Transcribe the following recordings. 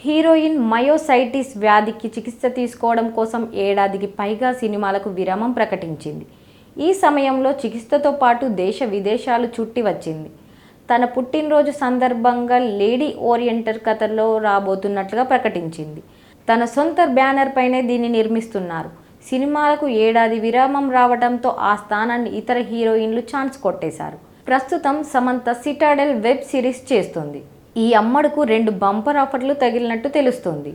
Heroine myositis వ్యాధికి చికిత్స తీసుకోవడం కోసం ఏడాదికి పైగా సినిమాలకు విరామం ప్రకటించింది. ఈ సమయంలో చికిత్సతో పాటు దేశ విదేశాలు చుట్టి వచ్చింది. తన పుట్టినరోజు సందర్భంగా లేడీ ఓరియంటర్ కథలో రాబోతున్నట్లుగా ప్రకటించింది. తన సొంత బ్యానర్ పైనే దీన్ని నిర్మిస్తున్నారు. సినిమాలకు ఏడాది విరామం రావడంతో ఆ స్థానాన్ని ఇతర హీరోయిన్లు ఛాన్స్ కొట్టేశారు. ప్రస్తుతం సమంత సిటాడెల్ వెబ్ సిరీస్ చేస్తుంది. ఈ అమ్మడుకు 2 బంపర్ ఆఫర్లు తగిలినట్టు తెలుస్తుంది.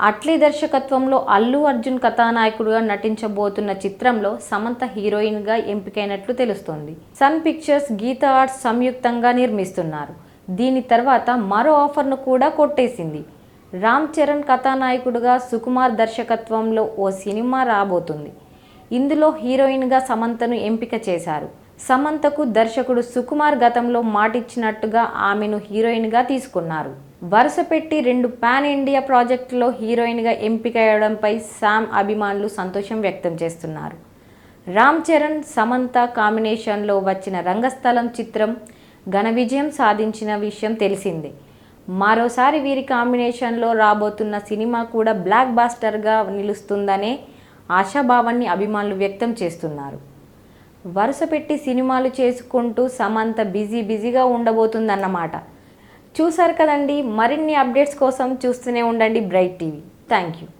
అట్లీ దర్శకత్వంలో అల్లు అర్జున్ కథానాయకుడుగా నటించబోతున్న చిత్రంలో సమంత హీరోయిన్గా ఎంపికైనట్లు తెలుస్తుంది. సన్ పిక్చర్స్, గీతా ఆర్ట్స్ సంయుక్తంగా నిర్మిస్తున్నారు. దీని తర్వాత మరో ఆఫర్ను కూడా కొట్టేసింది. రామ్ చరణ్ కథానాయకుడుగా సుకుమార్ దర్శకత్వంలో ఓ సినిమా రాబోతుంది. ఇందులో హీరోయిన్గా సమంతను ఎంపిక చేశారు. సమంతకు దర్శకుడు సుకుమార్ గతంలో మాటిచ్చినట్టుగా ఆమెను హీరోయిన్గా తీసుకున్నారు. వరుసపెట్టి 2 పాన్ ఇండియా ప్రాజెక్టులో హీరోయిన్గా ఎంపికయ్యడంపై శామ్ అభిమానులు సంతోషం వ్యక్తం చేస్తున్నారు. రామ్ చరణ్, సమంత కాంబినేషన్లో వచ్చిన రంగస్థలం చిత్రం ఘన విజయం సాధించిన విషయం తెలిసిందే. మరోసారి వీరి కాంబినేషన్లో రాబోతున్న సినిమా కూడా బ్లాక్ బాస్టర్గా నిలుస్తుందనే ఆశాభావాన్ని అభిమానులు వ్యక్తం చేస్తున్నారు. వరుసపెట్టి సినిమాలు చేసుకుంటూ సమంత బిజీగా ఉండబోతుందన్నమాట. చూసారు కదండి. మరిన్ని అప్డేట్స్ కోసం చూస్తూనే ఉండండి బ్రైట్ టీవీ. Thank you.